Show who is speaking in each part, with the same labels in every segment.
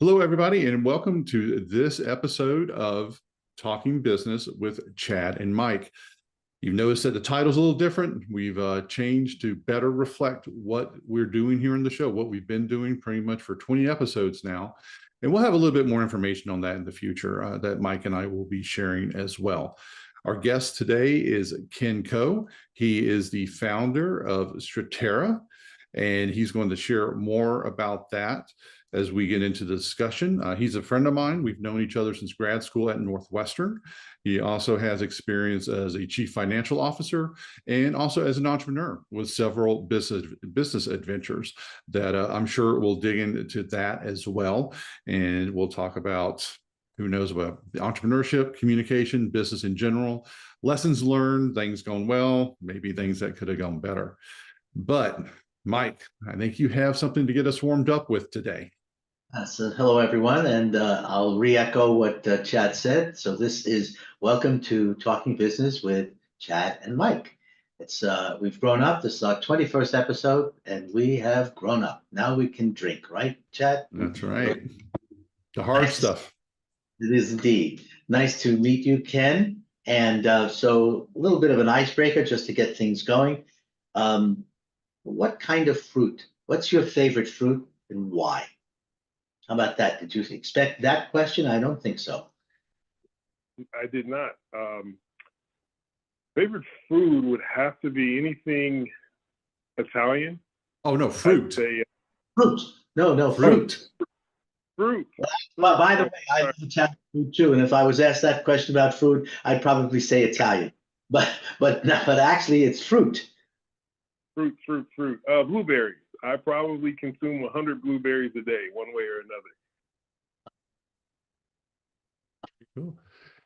Speaker 1: Hello, everybody, and welcome to this episode of Talking Business with Chad and Mike. You've noticed that the title's a little different. We've changed to better reflect what we're doing here in the show, what we've been doing pretty much for 20 episodes now. And we'll have a little bit more information on that in the future that Mike and I will be sharing as well. Our guest today is Ken Coe. He is the founder of Statera, and he's going to share more about that as we get into the discussion. He's a friend of mine. We've known each other since grad school at Northwestern. He also has experience as a chief financial officer and also as an entrepreneur with several business adventures that I'm sure we'll dig into that as well. And we'll talk about, who knows, about the entrepreneurship, communication, business in general, lessons learned, things going well, maybe things that could have gone better. But Mike, I think you have something to get us warmed up with today.
Speaker 2: So hello, everyone, and I'll re-echo what Chad said. So this is welcome to Talking Business with Chad and Mike. It's we've grown up. This is our 21st episode, and we have grown up. Now we can drink, right, Chad?
Speaker 1: That's right. The hard stuff.
Speaker 2: It is indeed. Nice to meet you, Ken. And so a little bit of an icebreaker just to get things going. What kind of fruit? What's your favorite fruit and why? How about that? Did you expect that question? I don't think so.
Speaker 3: I did not. Favorite food would have to be anything Italian.
Speaker 1: Oh, no, fruit.
Speaker 2: Fruit. No, fruit.
Speaker 3: Fruit.
Speaker 2: Well, by the way, I love Italian food too. And if I was asked that question about food, I'd probably say Italian. But actually, it's fruit.
Speaker 3: Fruit. Blueberries. I probably consume 100 blueberries a day, one way or another.
Speaker 1: Cool.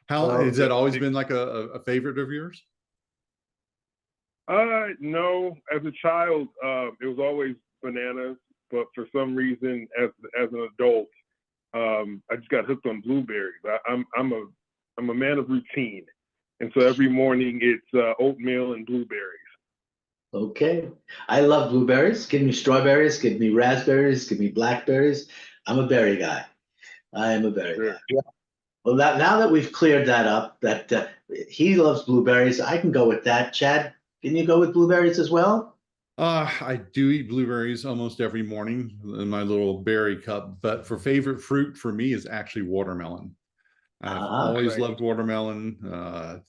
Speaker 1: How has that always been like a favorite of yours?
Speaker 3: No. As a child, it was always bananas, but for some reason, as an adult, I just got hooked on blueberries. I'm a man of routine, and so every morning it's oatmeal and blueberries.
Speaker 2: Okay. I love blueberries. Give me strawberries, give me raspberries, give me blackberries. I'm a berry guy. I am a berry guy. Yeah. Well, now that we've cleared that up, that he loves blueberries, I can go with that. Chad, can you go with blueberries as well?
Speaker 1: I do eat blueberries almost every morning in my little berry cup, but for favorite fruit for me is actually watermelon. I've always loved watermelon.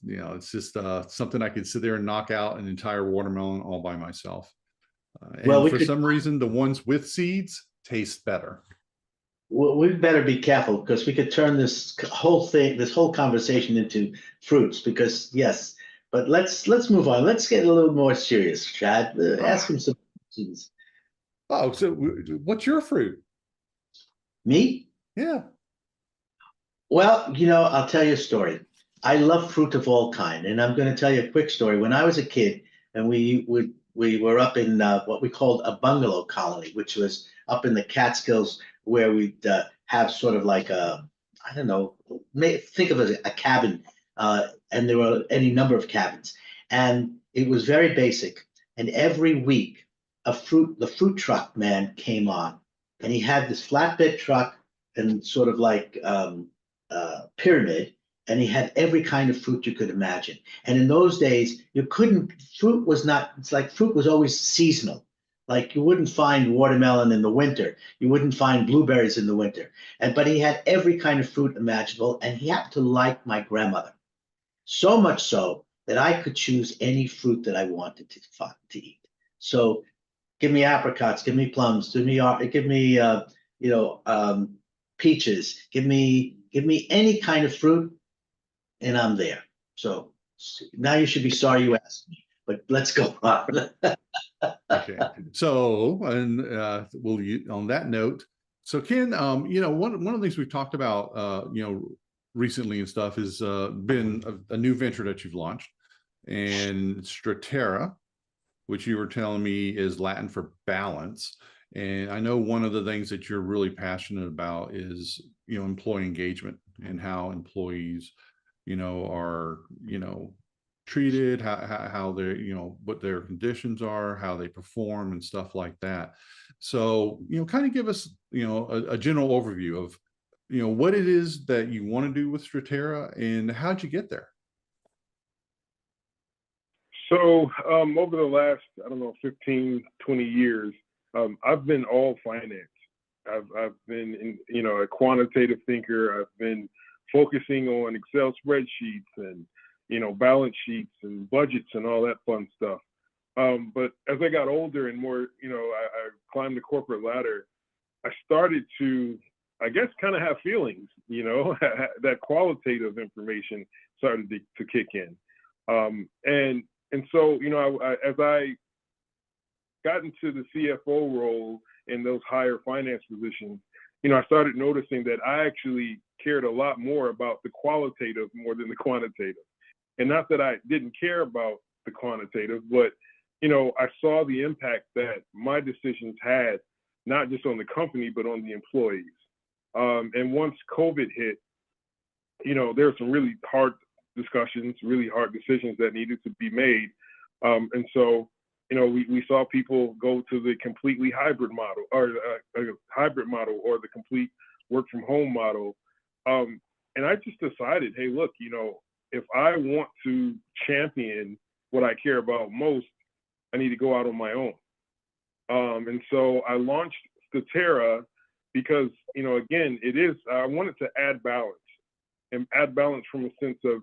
Speaker 1: It's just something I could sit there and knock out an entire watermelon all by myself. And for some reason, the ones with seeds taste better.
Speaker 2: Well, we better be careful because we could turn this whole conversation into fruits. Because yes, but let's move on. Let's get a little more serious, Chad. Ask him some questions.
Speaker 1: Oh, so what's your fruit?
Speaker 2: Me?
Speaker 1: Yeah.
Speaker 2: Well, I'll tell you a story. I love fruit of all kind, and I'm going to tell you a quick story. When I was a kid, and we were up in what we called a bungalow colony, which was up in the Catskills, where we'd have sort of like I don't know, think of it as a cabin, and there were any number of cabins, and it was very basic. And every week, the fruit truck man came on, and he had this flatbed truck and sort of like pyramid, and he had every kind of fruit you could imagine. And in those days, fruit was always seasonal. Like you wouldn't find watermelon in the winter, you wouldn't find blueberries in the winter. But he had every kind of fruit imaginable, and he happened to like my grandmother. So much so that I could choose any fruit that I wanted to eat. So give me apricots, give me plums, give me peaches, give me any kind of fruit, and I'm there. So now you should be sorry you asked me, but let's go on.
Speaker 1: Okay. So, and on that note, so Ken, one of the things we've talked about, recently and stuff has been a new venture that you've launched, and Statera, which you were telling me is Latin for balance. And I know one of the things that you're really passionate about is, employee engagement and how employees, are, treated, how they're, what their conditions are, how they perform and stuff like that. So, kind of give us a general overview of, what it is that you want to do with Statera and how'd you get there?
Speaker 3: So over the last, I don't know, 15, 20 years, I've been all finance. I've been, a quantitative thinker. I've been focusing on Excel spreadsheets and, balance sheets and budgets and all that fun stuff. But as I got older and more, I climbed the corporate ladder, I started to, I guess, kind of have feelings, that qualitative information started to kick in. And so, as I got into the CFO role in those higher finance positions, I started noticing that I actually cared a lot more about the qualitative more than the quantitative. And not that I didn't care about the quantitative, but, I saw the impact that my decisions had, not just on the company, but on the employees. And once COVID hit, there were some really hard discussions, really hard decisions that needed to be made. And so, we saw people go to the completely hybrid model or the complete work from home model. And I just decided, hey, look, if I want to champion what I care about most, I need to go out on my own. And so I launched Statera because, again, I wanted to add balance, and add balance from a sense of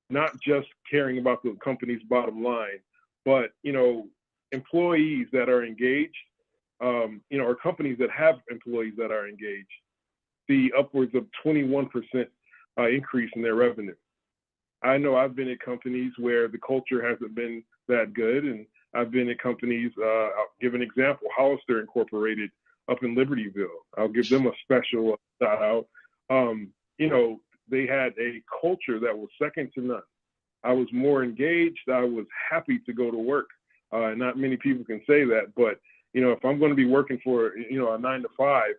Speaker 3: not just caring about the company's bottom line, but, employees that are engaged, or companies that have employees that are engaged, see upwards of 21% increase in their revenue. I know I've been at companies where the culture hasn't been that good, and I've been at companies, I'll give an example, Hollister Incorporated up in Libertyville. I'll give them a special shout out. They had a culture that was second to none. I was more engaged. I was happy to go to work. Not many people can say that, but, if I'm going to be working for, a 9 to 5,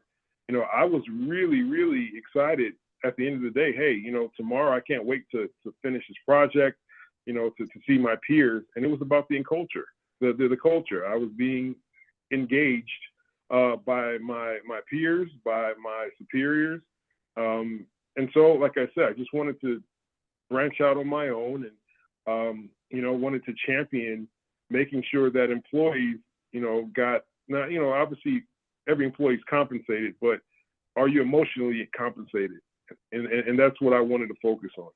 Speaker 3: I was really, really excited at the end of the day. Hey, tomorrow I can't wait to finish this project, to see my peers. And it was about the culture, the culture. I was being engaged by my peers, by my superiors. And so, like I said, I just wanted to branch out on my own and, wanted to champion making sure that employees, got, not, obviously every employee is compensated, but are you emotionally compensated? And that's what I wanted to focus on.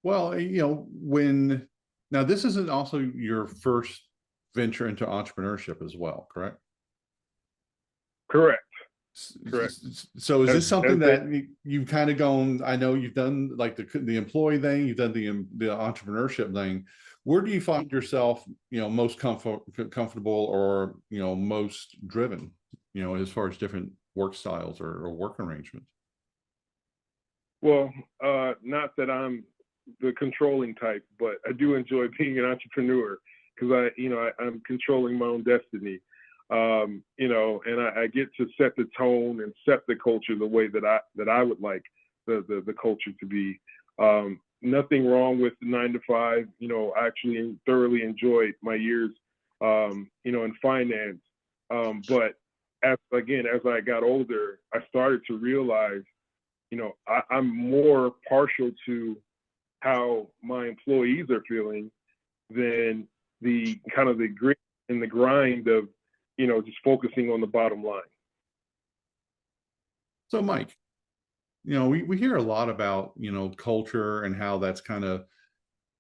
Speaker 1: Well, now this isn't also your first venture into entrepreneurship as well, correct?
Speaker 3: Correct. Correct.
Speaker 1: So is this something that you've kind of gone, I know you've done like the employee thing, you've done the entrepreneurship thing. Where do you find yourself, most comfortable or, most driven, as far as different work styles or work arrangements?
Speaker 3: Well, not that I'm the controlling type, but I do enjoy being an entrepreneur because I'm controlling my own destiny. And I get to set the tone and set the culture the way that I would like the culture to be. Nothing wrong with the 9 to 5. I actually thoroughly enjoyed my years, in finance. But as I got older, I started to realize, I'm more partial to how my employees are feeling than the kind of the grit and the grind of, just focusing on the bottom line.
Speaker 1: So Mike, we hear a lot about, culture and how that's kind of,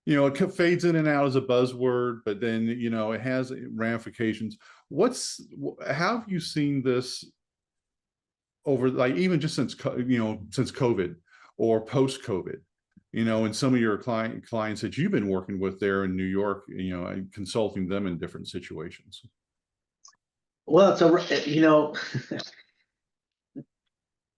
Speaker 1: it fades in and out as a buzzword, but then, it has ramifications. How have you seen this over, like, even just since COVID or post-COVID, and some of your clients that you've been working with there in New York, and consulting them in different situations?
Speaker 2: Well, so,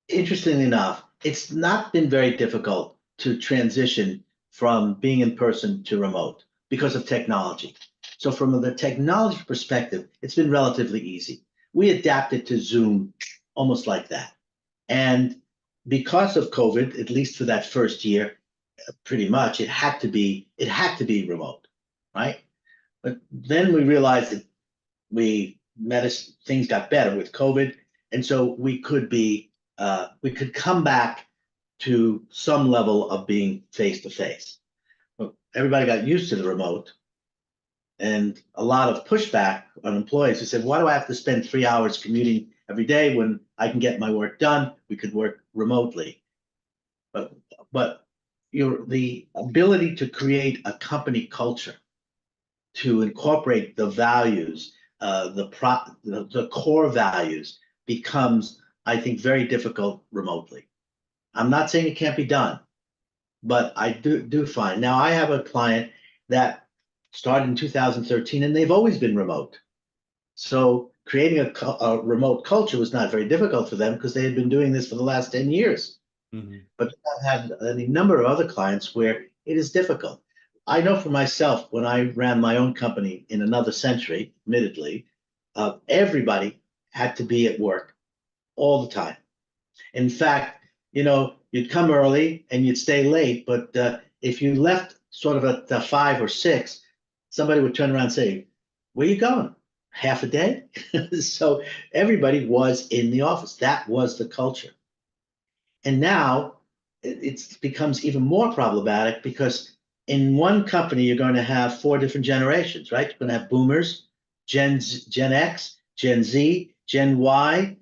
Speaker 2: interestingly enough, it's not been very difficult to transition from being in person to remote because of technology. So from the technology perspective, it's been relatively easy. We adapted to Zoom almost like that. And because of COVID, at least for that first year, pretty much it had to be remote, right? But then we realized that things got better with COVID, and so we could come back to some level of being face to face. Everybody got used to the remote, and a lot of pushback on employees who said, "Why do I have to spend 3 hours commuting every day when I can get my work done? We could work remotely." But the ability to create a company culture, to incorporate the values, the core values, becomes, I think, very difficult remotely. I'm not saying it can't be done, but I do find now I have a client that started in 2013, and they've always been remote. So creating a remote culture was not very difficult for them because they had been doing this for the last 10 years.
Speaker 1: Mhm.
Speaker 2: But I've had a number of other clients where it is difficult. I know for myself, when I ran my own company in another century, admittedly, everybody had to be at work all the time. In fact, you'd come early and you'd stay late, but if you left sort of at 5 or 6, somebody would turn around and say, "Where you going? Half a day?" So everybody was in the office. That was the culture. And now it becomes even more problematic because in one company, you're going to have 4 different generations, right? You're going to have boomers, Gen X, Gen Z, Gen Y,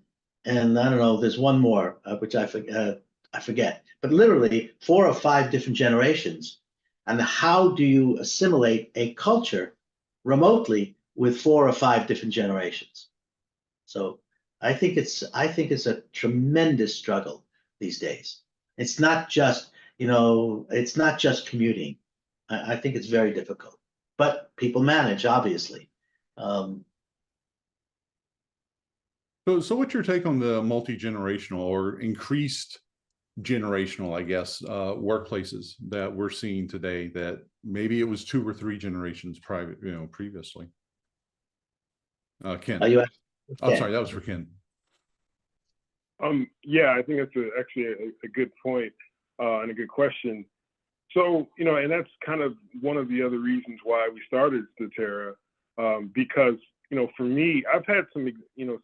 Speaker 2: and I don't know, there's one more, which I forget, but literally 4 or 5 different generations. And how do you assimilate a culture remotely with 4 or 5 different generations? So I think it's a tremendous struggle these days. It's not just, it's not just commuting. I think it's very difficult, but people manage, obviously.
Speaker 1: So what's your take on the multi-generational or increased generational, I guess, workplaces that we're seeing today that maybe it was 2 or 3 generations previously? Ken.
Speaker 2: Are you
Speaker 1: I'm sorry, that was for Ken.
Speaker 3: Yeah, I think that's actually a good point and a good question. So, and that's kind of one of the other reasons why we started Statera, because, for me, I've had some,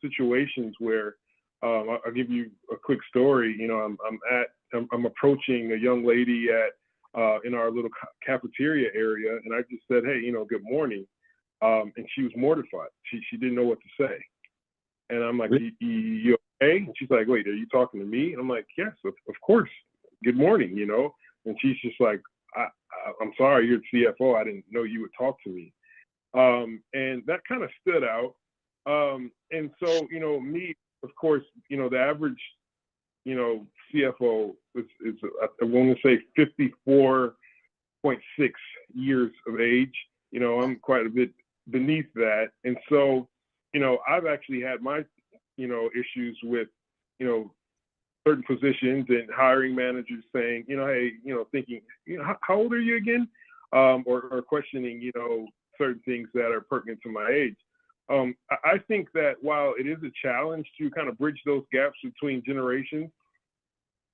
Speaker 3: situations where I'll give you a quick story. I'm approaching a young lady in our little cafeteria area, and I just said, "Hey, good morning," and she was mortified. She didn't know what to say, and I'm like, "You okay?" And she's like, "Wait, are you talking to me?" And I'm like, "Yes, of course. Good morning," And she's just like, I'm sorry, you're the CFO. I didn't know you would talk to me. And that kind of stood out. And so, me, of course, the average, CFO is I want to say 54.6 years of age. I'm quite a bit beneath that. And so, I've actually had my, issues with, certain positions and hiring managers saying, "Hey, thinking, how old are you again?" Or questioning, certain things that are pertinent to my age. I think that while it is a challenge to kind of bridge those gaps between generations,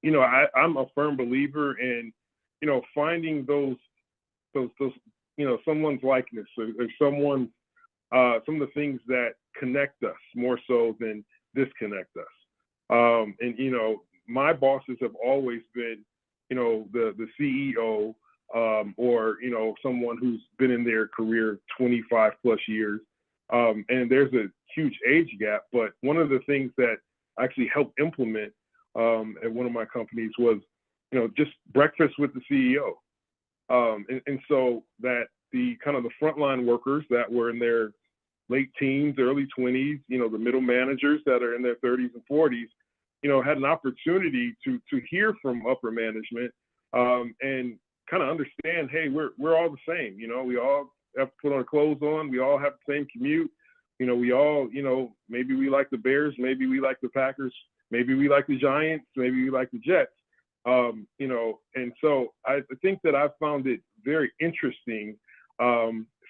Speaker 3: I'm a firm believer in, finding those, someone's likeness or someone's, some of the things that connect us more so than disconnect us. And, my bosses have always been, the CEO, or, someone who's been in their career 25 plus years. And there's a huge age gap, but one of the things that I actually helped implement at one of my companies was, just breakfast with the CEO. And so that the kind of the frontline workers that were in their late teens, early 20s, the middle managers that are in their 30s and 40s, had an opportunity to hear from upper management and kind of understand, hey, we're all the same. We all have to put our clothes on. We all have the same commute. We all, maybe we like the Bears, maybe we like the Packers, maybe we like the Giants, maybe we like the Jets. And so I think that I found it very interesting.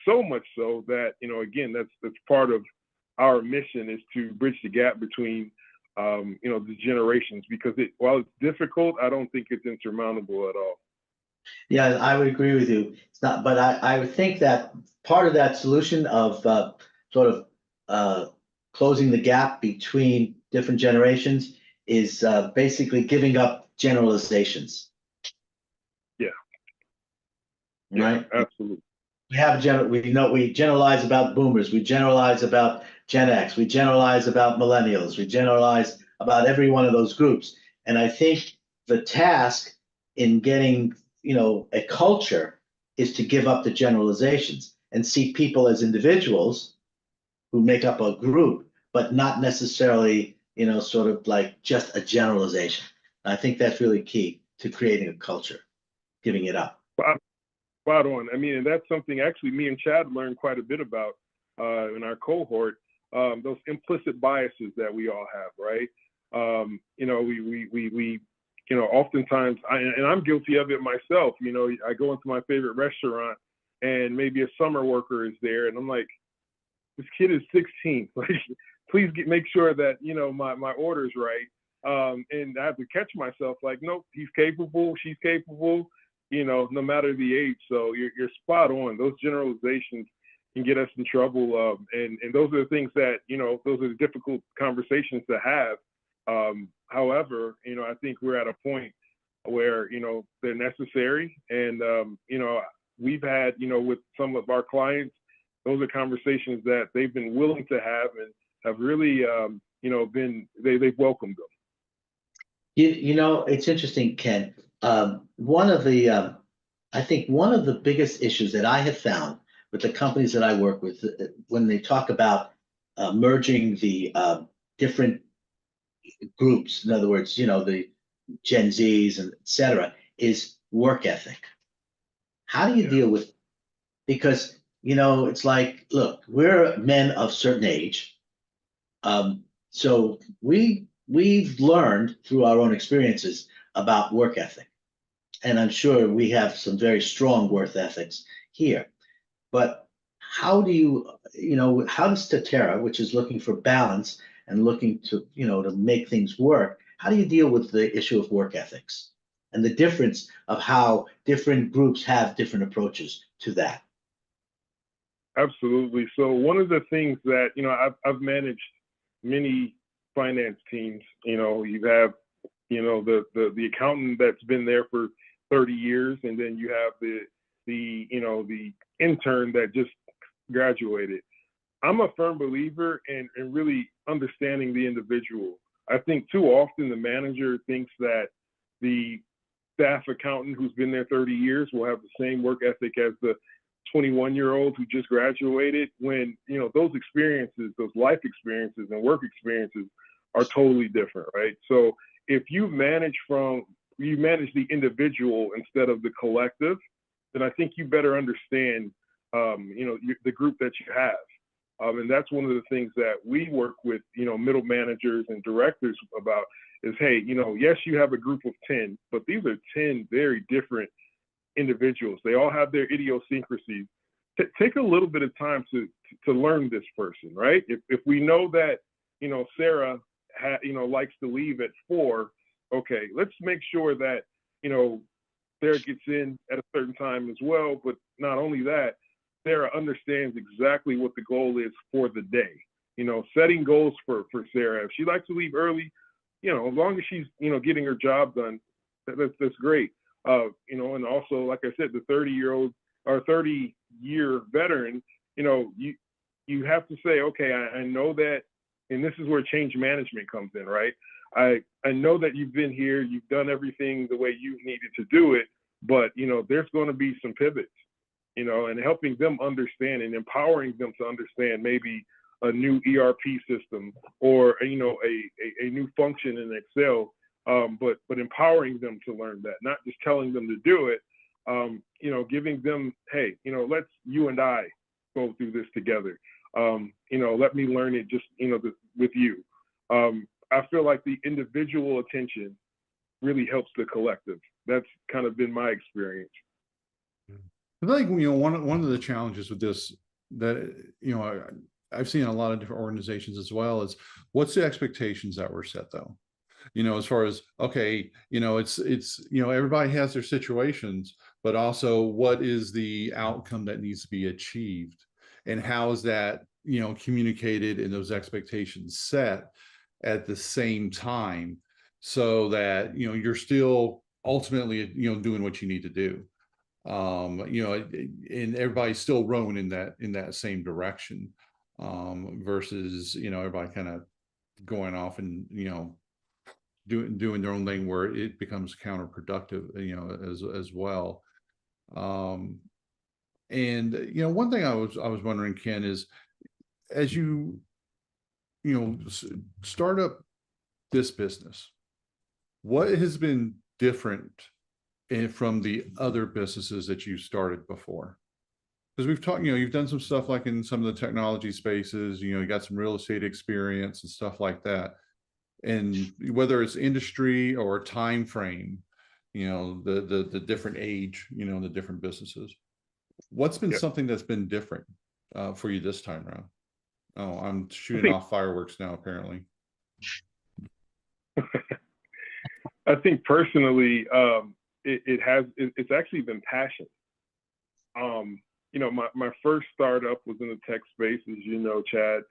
Speaker 3: So much so that, again, that's part of our mission is to bridge the gap between, the generations, because while it's difficult, I don't think it's insurmountable at all.
Speaker 2: Yeah, I would agree with you. It's not, but I would think that part of that solution of sort of closing the gap between different generations is basically giving up generalizations.
Speaker 3: Yeah.
Speaker 2: Right?
Speaker 3: Yeah, absolutely.
Speaker 2: We generalize about boomers, we generalize about Gen X, we generalize about millennials, we generalize about every one of those groups. And I think the task in getting, a culture is to give up the generalizations and see people as individuals who make up a group, but not necessarily, sort of like just a generalization. I think that's really key to creating a culture, giving it up.
Speaker 3: Spot on. I mean, and that's something actually me and Chad learned quite a bit about in our cohort. Those implicit biases that we all have, right? Oftentimes, and I'm guilty of it myself. I go into my favorite restaurant, and maybe a summer worker is there, and I'm like, this kid is 16. Like, please make sure that my order's right. And I have to catch myself, like, nope, he's capable, she's capable. No matter the age. So you're spot on. Those generalizations can get us in trouble. And those are the things that, those are the difficult conversations to have. However, I think we're at a point where, they're necessary. And, we've had, with some of our clients, those are conversations that they've been willing to have and have really, they've welcomed them.
Speaker 2: It's interesting, Ken. I think one of the biggest issues that I have found with the companies that I work with, when they talk about merging the different groups, in other words, the Gen Zs and et cetera, is work ethic. How do you deal with? Because it's like, look, we're men of certain age, so we've learned through our own experiences about work ethic. And I'm sure we have some very strong work ethics here. But how does Statera, which is looking for balance and looking to, to make things work, how do you deal with the issue of work ethics and the difference of how different groups have different approaches to that?
Speaker 3: Absolutely. So one of the things that, I've managed many finance teams. You have, the accountant that's been there for 30 years, and then you have the intern that just graduated. I'm a firm believer in really understanding the individual. I think too often the manager thinks that the staff accountant who's been there 30 years will have the same work ethic as the 21-year-old who just graduated, when those experiences, those life experiences and work experiences are totally different, right? So if you manage the individual instead of the collective, then I think you better understand, the group that you have. And that's one of the things that we work with, middle managers and directors about is, hey, yes, you have a group of 10, but these are 10 very different individuals. They all have their idiosyncrasies. Take a little bit of time to learn this person, right? If we know that, Sarah likes to leave at 4, okay, let's make sure that, Sarah gets in at a certain time as well. But not only that, Sarah understands exactly what the goal is for the day. Setting goals for Sarah. If she likes to leave early, as long as she's, getting her job done, that's great. And also, like I said, the 30-year-old or 30-year veteran, you have to say, okay, I know that, and this is where change management comes in, right? I know that you've been here, you've done everything the way you needed to do it, but, there's going to be some pivots, and helping them understand and empowering them to understand maybe a new ERP system or, a new function in Excel, but empowering them to learn that, not just telling them to do it, giving them, hey, you and I go through this together. Let me learn it just, with you. I feel like the individual attention really helps the collective. That's kind of been my experience.
Speaker 1: I think, one of the challenges with this that, I've seen in a lot of different organizations as well is, what's the expectations that were set though? As far as, okay, it's, everybody has their situations, but also what is the outcome that needs to be achieved? And how is that communicated and those expectations set at the same time, so that, you're still ultimately, doing what you need to do. And everybody's still rowing in that same direction, versus, everybody kind of going off and, doing their own thing, where it becomes counterproductive, as well. And one thing I was wondering, Ken, is as you start up this business, what has been different from the other businesses that you started before? Because we've talked, you've done some stuff like in some of the technology spaces, you got some real estate experience and stuff like that. And whether it's industry or time frame, the different age, the different businesses, what's been something that's been different for you this time around? Oh, I'm shooting off fireworks now, apparently.
Speaker 3: I think personally, it's actually been passion. My first startup was in the tech space, as you know, Chad.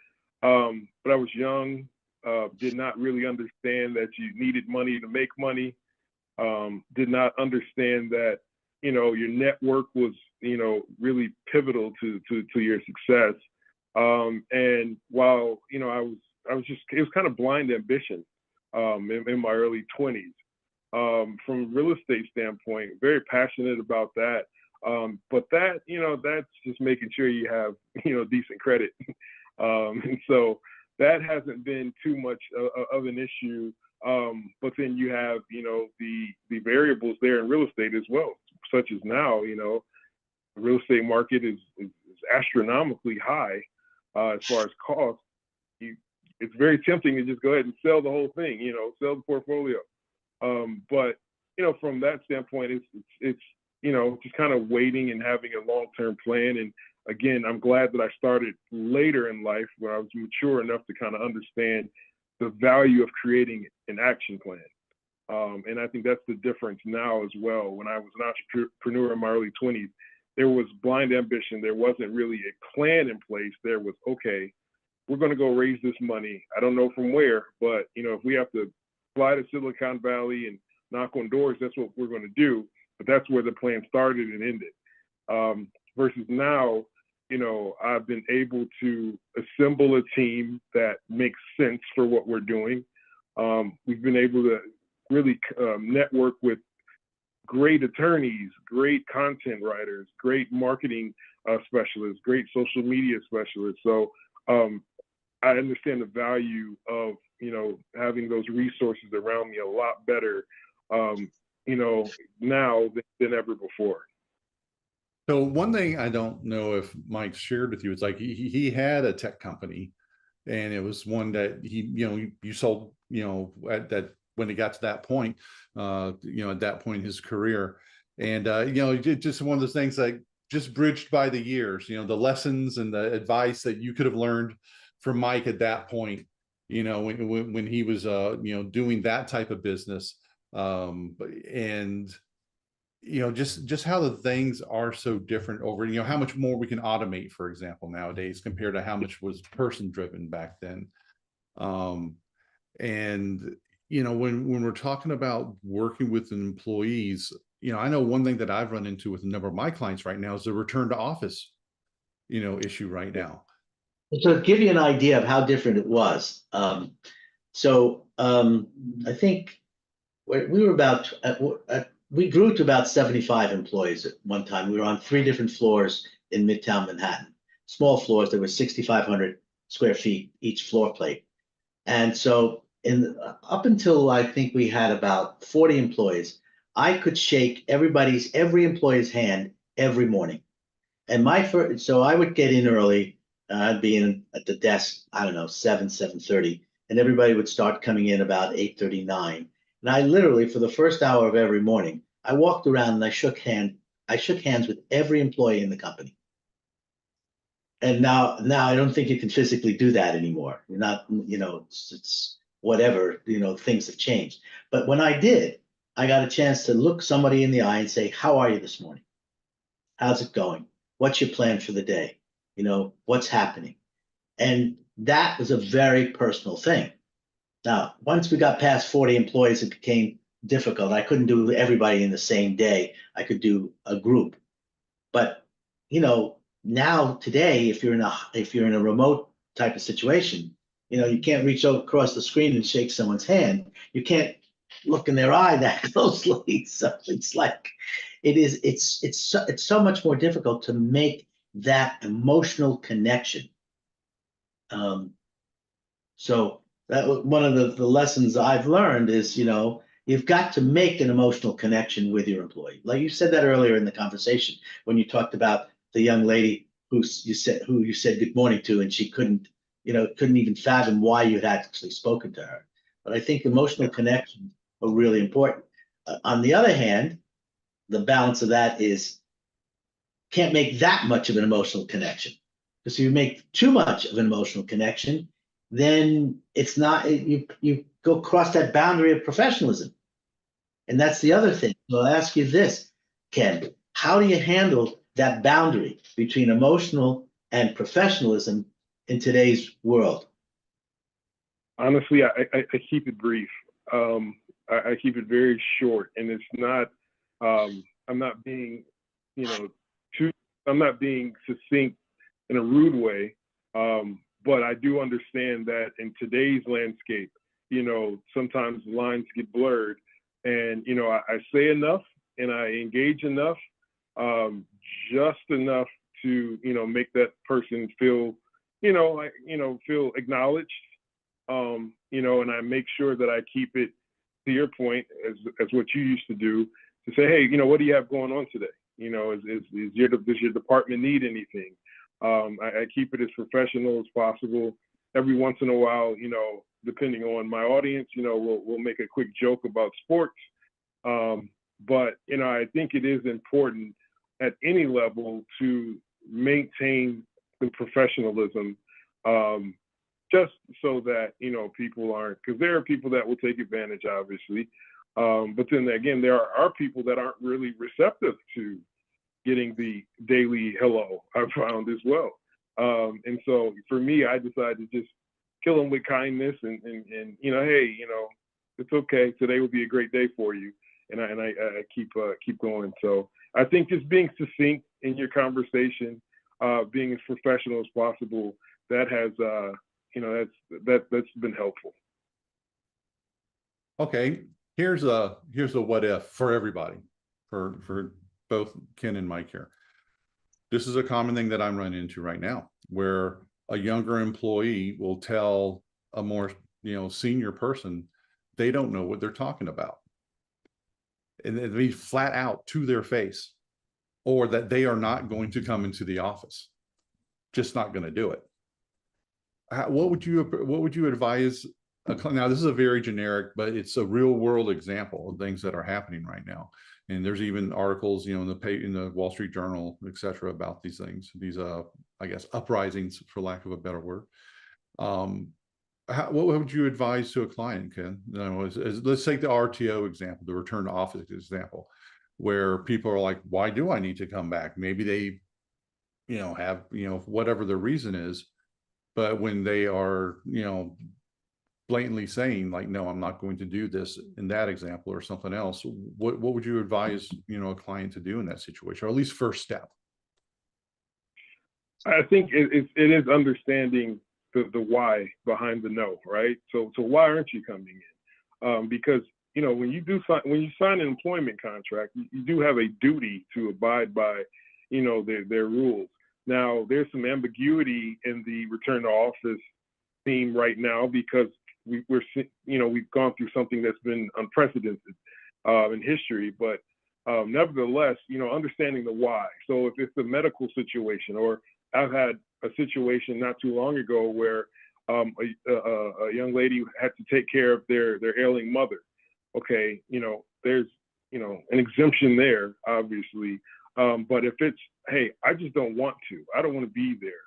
Speaker 3: But I was young, did not really understand that you needed money to make money. Did not understand that, your network was, really pivotal to your success. And while, I was just, it was kind of blind ambition in my early 20s. From a real estate standpoint, very passionate about that. But that, that's just making sure you have, decent credit. And so that hasn't been too much of an issue. But then you have, the variables there in real estate as well, such as now, the real estate market is astronomically high as far as cost. It's very tempting to just go ahead and sell the whole thing, sell the portfolio. But, from that standpoint, it's just kind of waiting and having a long-term plan. And again, I'm glad that I started later in life, where I was mature enough to kind of understand the value of creating an action plan. And I think that's the difference now as well. When I was an entrepreneur in my early 20s, there was blind ambition. There wasn't really a plan in place. There was, okay, we're going to go raise this money. I don't know from where, but, if we have to fly to Silicon Valley and knock on doors, that's what we're going to do. But that's where the plan started and ended. Versus now, I've been able to assemble a team that makes sense for what we're doing. We've been able to really network with great attorneys, great content writers, great marketing specialists, great social media specialists. So I understand the value of, having those resources around me a lot better, now than ever before.
Speaker 1: So one thing I don't know if Mike shared with you, it's like he had a tech company, and it was one that you sold, at that, when it got to that point, at that point in his career. And, just one of those things, like, just bridged by the years, the lessons and the advice that you could have learned from Mike at that point, when he was, doing that type of business. And, just how the things are so different over, how much more we can automate, for example, nowadays compared to how much was person driven back then. And, when we're talking about working with employees, I know one thing that I've run into with a number of my clients right now is the return to office, issue right now.
Speaker 2: So to give you an idea of how different it was, I think we were about, we grew to about 75 employees at one time. We were on 3 different floors in Midtown Manhattan, small floors that were 6,500 square feet each floor plate. And so up until I think we had about 40 employees, I could shake every employee's hand every morning. And so I would get in early. I'd be in at the desk, I don't know, 7:30, and everybody would start coming in about 8:39. And I literally, for the first hour of every morning, I walked around and I shook hands with every employee in the company. And now I don't think you can physically do that anymore. You're not, it's whatever, things have changed. But when I did, I got a chance to look somebody in the eye and say, how are you this morning? How's it going? What's your plan for the day? What's happening? And that was a very personal thing. Now, once we got past 40 employees, it became difficult. I couldn't do everybody in the same day. I could do a group. But, now today, if you're in a remote type of situation, you can't reach across the screen and shake someone's hand. You can't look in their eye that closely. So it's like it's so much more difficult to make that emotional connection. So that one of the lessons I've learned is, you've got to make an emotional connection with your employee. Like you said that earlier in the conversation when you talked about the young lady who you said good morning to, and she couldn't even fathom why you had actually spoken to her. But I think emotional connections are really important. On the other hand, the balance of that is can't make that much of an emotional connection. Because if you make too much of an emotional connection, then it's not you go across that boundary of professionalism. And that's the other thing. So I'll ask you this, Ken, how do you handle that boundary between emotional and professionalism in today's world?
Speaker 3: Honestly, I keep it brief. I keep it very short, and it's not. I'm not being, I'm not being succinct in a rude way. But I do understand that in today's landscape, sometimes lines get blurred, and I say enough and I engage enough, just enough to make that person feel, feel acknowledged, and I make sure that I keep it to your point as what you used to do, to say, hey, what do you have going on today? Does your department need anything? I keep it as professional as possible. Every once in a while, depending on my audience, we'll make a quick joke about sports. But I think it is important at any level to maintain the professionalism, just so that people aren't, because there are people that will take advantage, obviously. But then again, there are people that aren't really receptive to getting the daily hello, I found as well. And so for me, I decided to just kill them with kindness and hey, it's okay. Today will be a great day for you. And I keep going. So I think just being succinct in your conversation, being as professional as possible, that has, that's been helpful.
Speaker 1: Okay. Here's a what if for everybody, for both Ken and Mike here. This is a common thing that I'm running into right now, where a younger employee will tell a more, senior person, they don't know what they're talking about. And it'd be flat out to their face, or that they are not going to come into the office. Just not going to do it. What would you advise? Now, this is a very generic, but it's a real world example of things that are happening right now. And there's even articles, in the Wall Street Journal, et cetera, about these things, these, I guess, uprisings, for lack of a better word. What would you advise to a client, Ken? Let's take the RTO example, the return to office example, where people are like, why do I need to come back? Maybe they, have, whatever the reason is, but when they are, blatantly saying like, no, I'm not going to do this in that example or something else, what would you advise, a client to do in that situation, or at least first step?
Speaker 3: I think it is understanding the why behind the no, right? So why aren't you coming in? Because when you sign an employment contract, you do have a duty to abide by their rules. Now, there's some ambiguity in the return to office theme right now, because we've gone through something that's been unprecedented in history, but nevertheless, understanding the why. So if it's a medical situation, or I've had a situation not too long ago where a young lady had to take care of their ailing mother. Okay, there's an exemption there, obviously. But if it's, hey, I just don't want to, I don't want to be there.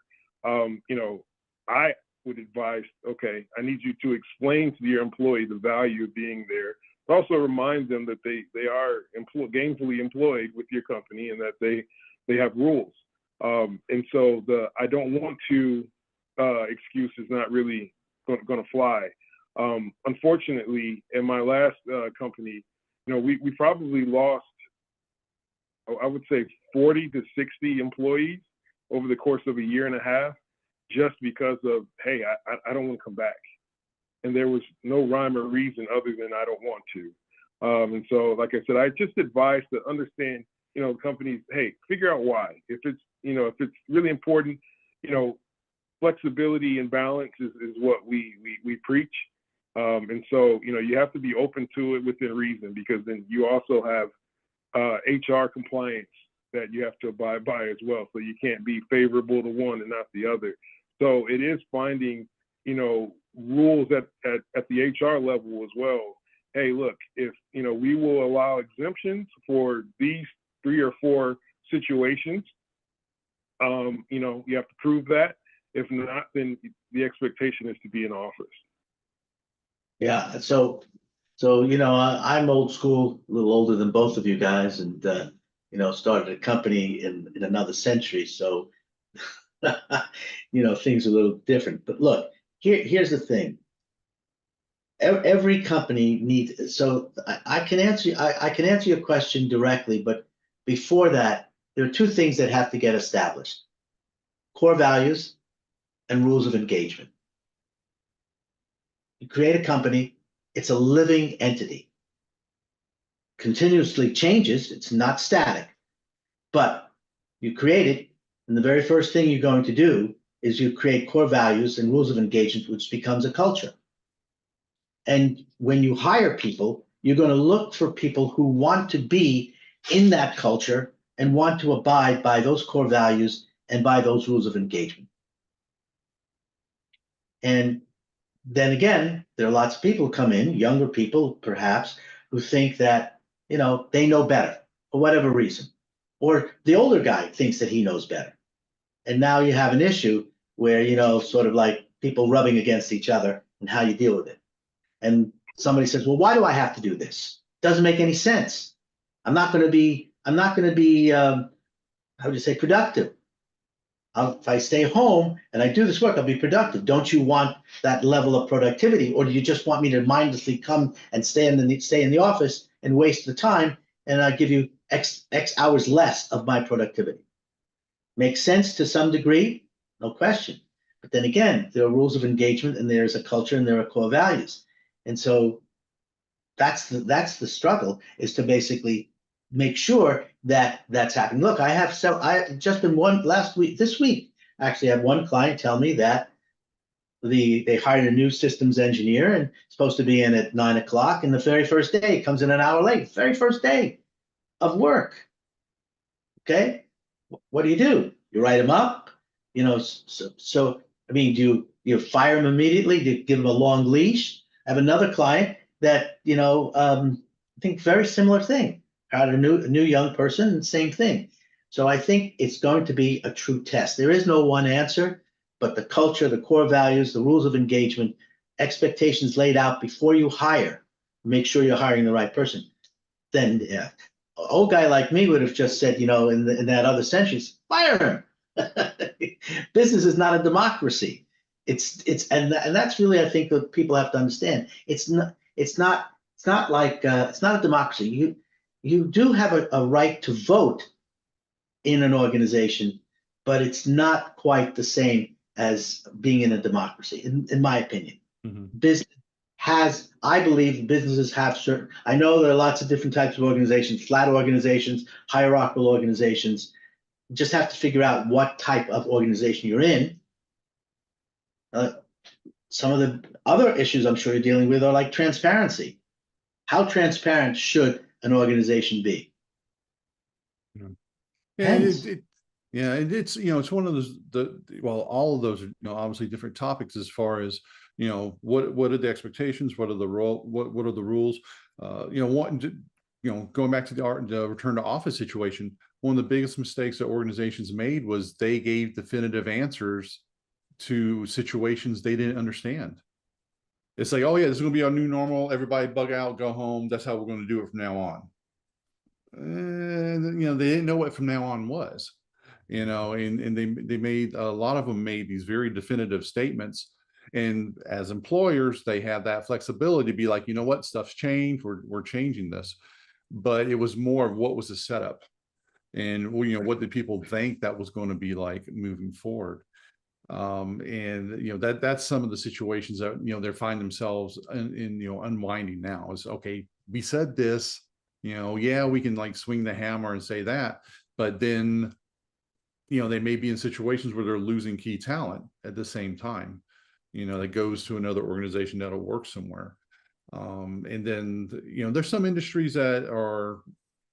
Speaker 3: I would advise, okay, I need you to explain to your employee the value of being there, but also remind them that they are gainfully employed with your company, and that they have rules. And so I don't want to excuse is not really going to fly. Unfortunately, in my last company, we probably lost, I would say, 40 to 60 employees over the course of a year and a half, just because of, hey, I don't want to come back. And there was no rhyme or reason other than I don't want to. And so, like I said, I just advise to understand, companies, hey, figure out why. If it's really important, flexibility and balance is what we preach. And so, you have to be open to it within reason, because then you also have HR compliance that you have to abide by as well. So you can't be favorable to one and not the other. So it is finding, rules at the HR level as well. Hey, look, if, we will allow exemptions for these 3 or 4 situations, you have to prove that. If not, then the expectation is to be in office.
Speaker 2: Yeah. So, I'm old school, a little older than both of you guys, and, started a company in another century. So, things are a little different. But look, here's the thing. Every company needs, so I can answer your question directly, but before that, there are 2 things that have to get established: core values and rules of engagement. You create a company, it's a living entity. Continuously changes, it's not static. But you create it, and the very first thing you're going to do is you create core values and rules of engagement, which becomes a culture. And when you hire people, you're going to look for people who want to be in that culture and want to abide by those core values and by those rules of engagement. And then again, there are lots of people who come in, younger people perhaps, who think that, they know better for whatever reason. Or the older guy thinks that he knows better. And now you have an issue where, sort of like people rubbing against each other and how you deal with it. And somebody says, well, why do I have to do this? Doesn't make any sense. I'm not going to be, how would you say, productive. If I stay home and I do this work, I'll be productive. Don't you want that level of productivity? Or do you just want me to mindlessly come and stay in the office and waste the time, and I give you X hours less of my productivity? Makes sense to some degree, no question. But then again, there are rules of engagement, and there's a culture, and there are core values. And so that's the struggle, is to basically make sure that that's happening. Look, I just been this week, actually, I had one client tell me that they hired a new systems engineer and supposed to be in at 9 o'clock, and the very first day comes in an hour late, very first day of work. Okay, what do? You write him up, so I mean, do you fire him immediately? Do you give him a long leash? I have another client that, I think very similar thing. Hired a new young person, and same thing. So I think it's going to be a true test. There is no one answer, but the culture, the core values, the rules of engagement, expectations laid out before you hire, make sure you're hiring the right person. Then, yeah, an old guy like me would have just said, in that other century, fire him. Business is not a democracy. And that's really, I think, what people have to understand. It's not like it's not a democracy. You do have a right to vote in an organization, but it's not quite the same as being in a democracy, in my opinion. Mm-hmm. I believe businesses have certain, I know there are lots of different types of organizations, flat organizations, hierarchical organizations. You just have to figure out what type of organization you're in. Some of the other issues I'm sure you're dealing with are like transparency. How transparent should an organization be?
Speaker 1: Yeah, it's it's one of those, all of those are obviously different topics as far as what are the expectations, what are the what are the rules, going back to the return to office situation. One of the biggest mistakes that organizations made was they gave definitive answers to situations they didn't understand. It's like, oh yeah, this is going to be our new normal. Everybody bug out, go home. That's how we're going to do it from now on. And they didn't know what from now on was. and they made, a lot of them made these very definitive statements. And as employers, they have that flexibility to be like, you know what, stuff's changed, we're changing this. But it was more of what was the setup, and what did people think that was going to be like moving forward. And that's some of the situations that they find themselves in unwinding now. Is, okay, we said this, yeah, we can like swing the hammer and say that, but then they may be in situations where they're losing key talent at the same time, that goes to another organization that'll work somewhere. And then there's some industries that are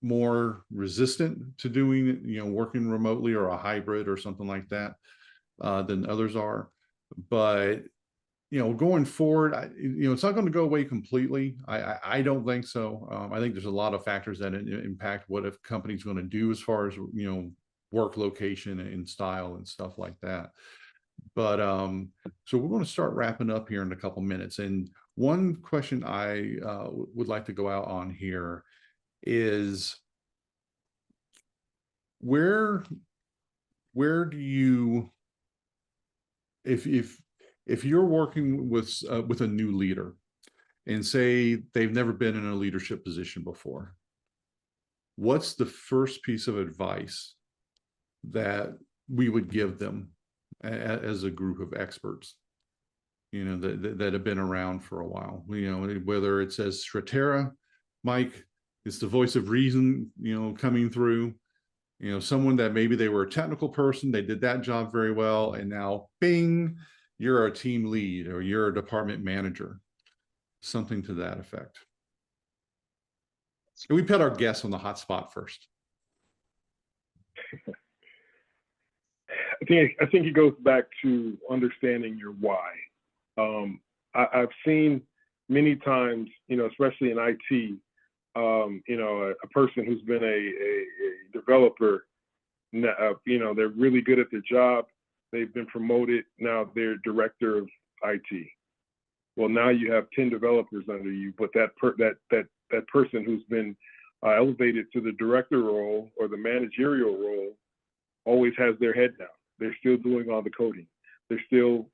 Speaker 1: more resistant to doing working remotely or a hybrid or something like that than others are. But going forward, it's not going to go away completely. I don't think so. I think there's a lot of factors that impact what a company's going to do as far as work location and style and stuff like that. But so we're going to start wrapping up here in a couple minutes. And one question I would like to go out on here is, where do you, if you're working with a new leader, and say they've never been in a leadership position before, what's the first piece of advice that we would give them as a group of experts, that have been around for a while? Whether it says Statera, Mike, it's the voice of reason, coming through. Someone that maybe they were a technical person, they did that job very well, and now, bing, you're a team lead or you're a department manager, something to that effect. And we put our guests on the hot spot first.
Speaker 3: I think it goes back to understanding your why. I've seen many times, especially in IT, a person who's been a developer, they're really good at their job. They've been promoted. Now they're director of IT. Well, now you have 10 developers under you, but that person who's been elevated to the director role or the managerial role always has their head down. They're still doing all the coding. They're still,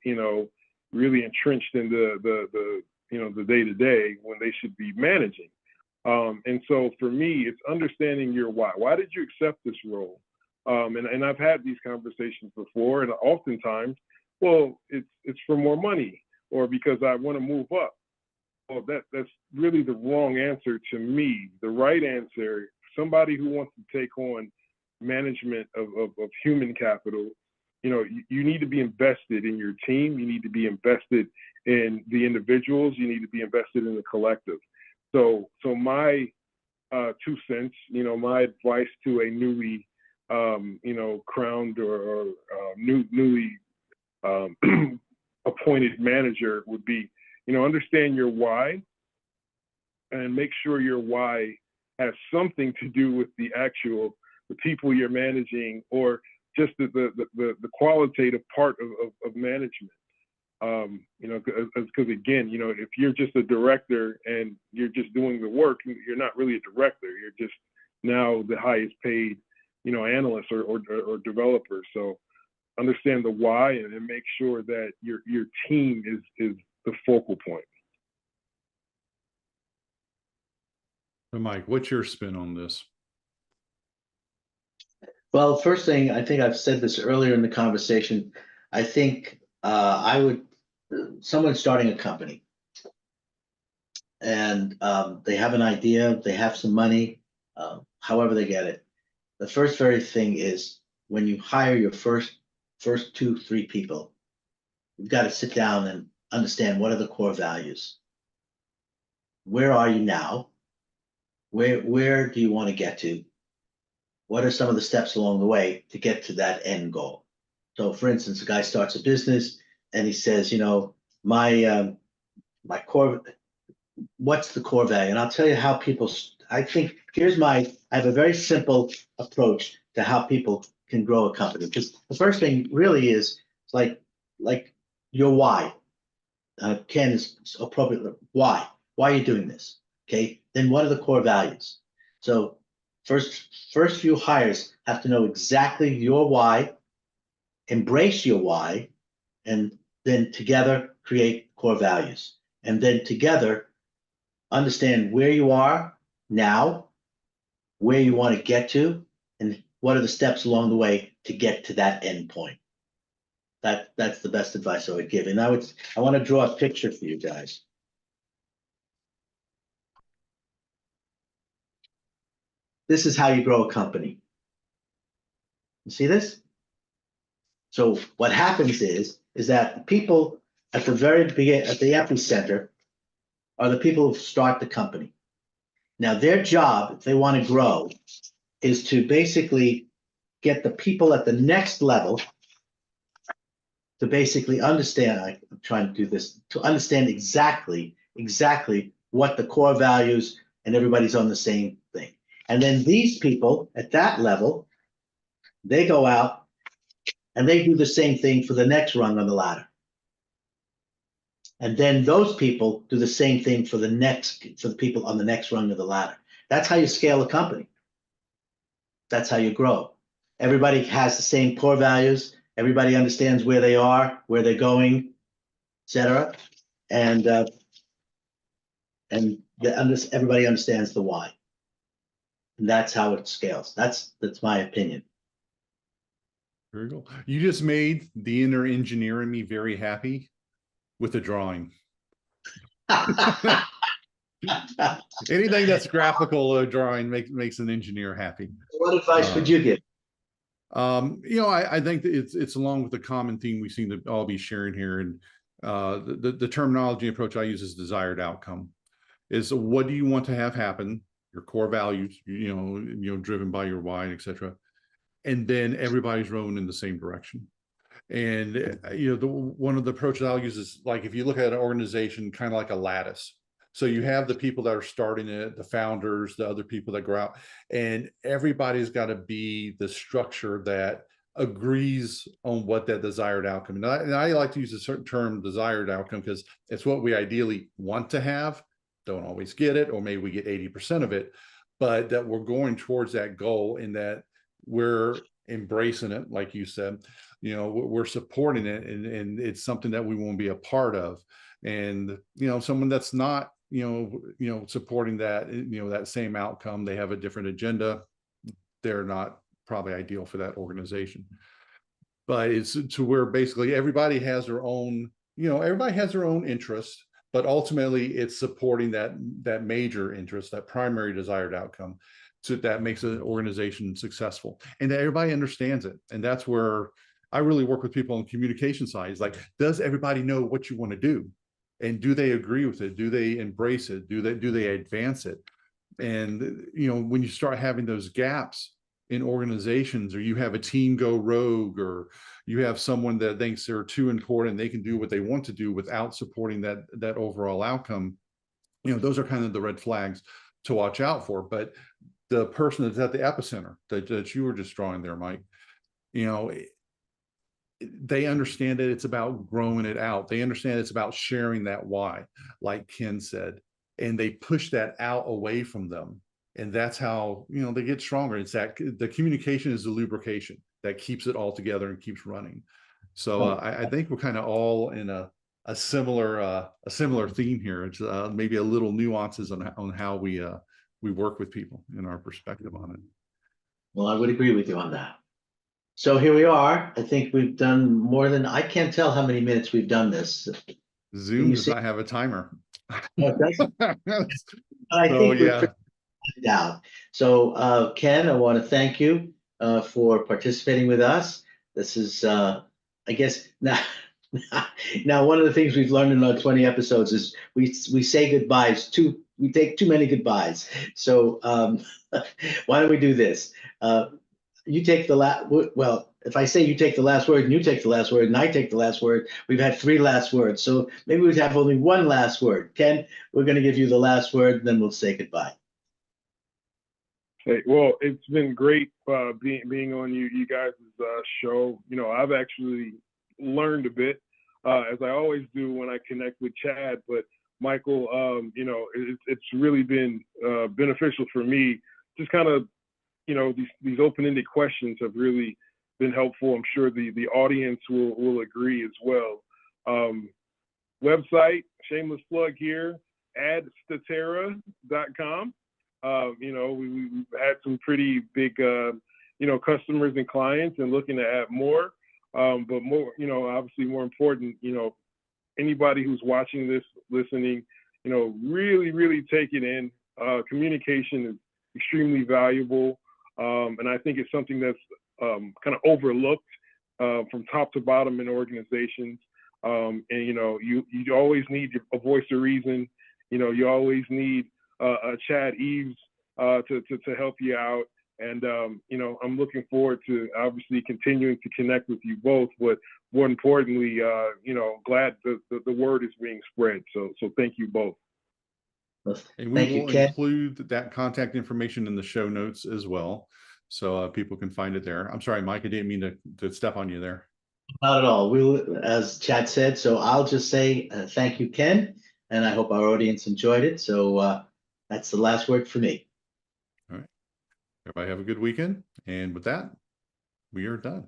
Speaker 3: really entrenched in the day-to-day when they should be managing. And so for me, it's understanding your why. Why did you accept this role? And I've had these conversations before, and oftentimes, well, it's for more money, or because I want to move up. Well, that's really the wrong answer to me. The right answer, somebody who wants to take on management of human capital, you need to be invested in your team. You need to be invested in the individuals. You need to be invested in the collective. So my 2 cents, my advice to a newly, crowned or newly appointed manager would be, understand your why, and make sure your why has something to do with the people you're managing, or just the qualitative part of management. Because again, if you're just a director and you're just doing the work, you're not really a director. You're just now the highest paid, analyst or developer. So understand the why, and make sure that your team is the focal point.
Speaker 1: So Mike, what's your spin on this?
Speaker 2: Well, first thing, I think I've said this earlier in the conversation. I think someone starting a company, and they have an idea, they have some money, however they get it. The first very thing is, when you hire your first 2-3 people, you've got to sit down and understand, what are the core values? Where are you now? Where do you want to get to? What are some of the steps along the way to get to that end goal? So for instance, a guy starts a business and he says, my core, what's the core value? And I'll tell you how people, I have a very simple approach to how people can grow a company. Because the first thing really is like your why. Ken is appropriate. Why? Why are you doing this? Okay. Then what are the core values? So first few hires have to know exactly your why, embrace your why, and then together create core values. And then together understand where you are now, where you want to get to, and what are the steps along the way to get to that end point. That's the best advice I would give. And I want to draw a picture for you guys. This is how you grow a company. You see this? So what happens is that the people at the very beginning, at the epicenter, are the people who start the company. Now, their job, if they want to grow, is to basically get the people at the next level to basically understand. I'm trying to do this to understand exactly what the core values, and everybody's on the same thing. And then these people at that level, they go out and they do the same thing for the next rung on the ladder. And then those people do the same thing for the people on the next rung of the ladder. That's how you scale a company. That's how you grow. Everybody has the same core values. Everybody understands where they are, where they're going, etc. And everybody understands the why. And that's how it scales. That's my opinion.
Speaker 1: Very cool. You just made the inner engineer in me very happy with the drawing. Anything that's graphical drawing makes an engineer happy.
Speaker 2: What advice would you give?
Speaker 1: I think that it's along with the common theme we seem to all be sharing here, and the terminology approach I use is desired outcome. Is what do you want to have happen? Your core values, driven by your why, etc. And then everybody's rowing in the same direction. And one of the approaches I'll use is like if you look at an organization, kind of like a lattice. So you have the people that are starting it, the founders, the other people that grow out, and everybody's got to be the structure that agrees on what that desired outcome. And I like to use a certain term, desired outcome, because it's what we ideally want to have. Don't always get it, or maybe we get 80% of it, but that we're going towards that goal, and that we're embracing it, like you said, we're supporting it, and it's something that we want to be a part of. And someone that's not supporting that, that same outcome, they have a different agenda, they're not probably ideal for that organization. But it's to where basically everybody has their own interest, but ultimately it's supporting that major interest, that primary desired outcome, so that makes an organization successful, and that everybody understands it. And that's where I really work with people on the communication side. It's like, does everybody know what you want to do? And do they agree with it? Do they embrace it? Do they advance it? And when you start having those gaps in organizations, or you have a team go rogue, or you have someone that thinks they're too important, they can do what they want to do without supporting that overall outcome, those are kind of the red flags to watch out for. But the person that's at the epicenter that you were just drawing there, Mike, they understand that it's about growing it out. They understand it's about sharing that why, like Ken said, and they push that out away from them. And that's how, they get stronger. It's that the communication is the lubrication that keeps it all together and keeps running. So I think we're kind of all in a similar theme here. It's maybe a little nuances on how we work with people in our perspective on it.
Speaker 2: Well, I would agree with you on that. So here we are. I think we've done more than, I can't tell how many minutes we've done this.
Speaker 1: Zoom does not have a timer.
Speaker 2: Oh, it doesn't? I think we're pretty down. So Ken, I want to thank you for participating with us. This is, I guess, now one of the things we've learned in our 20 episodes is we say goodbyes we take too many goodbyes. So why don't we do this? You take the last, well, if I say you take the last word and you take the last word and I take the last word, we've had 3 last words. So maybe we'd have only 1 last word. Ken, we're going to give you the last word, and then we'll say goodbye.
Speaker 3: Hey, well, it's been great being on you guys' show. I've actually learned a bit, as I always do when I connect with Chad. But Michael, it's really been beneficial for me, just kind of these open-ended questions have really been helpful. I'm sure the audience will agree as well. Website, shameless plug here, statera.com. We've had some pretty big, customers and clients and looking to add more. But more, obviously more important, anybody who's watching this, listening, really, really take it in. Communication is extremely valuable. And I think it's something that's kind of overlooked from top to bottom in organizations. And you always need a voice of reason. You always need a Chad Eves to help you out. And I'm looking forward to obviously continuing to connect with you both. But more importantly, glad the word is being spread. So thank you both.
Speaker 1: And we will include that contact information in the show notes as well, so people can find it there. I'm sorry, Mike, I didn't mean to step on you there.
Speaker 2: Not at all. We will, as Chad said, so I'll just say thank you, Ken, and I hope our audience enjoyed it. So that's the last word for me.
Speaker 1: All right. Everybody have a good weekend. And with that, we are done.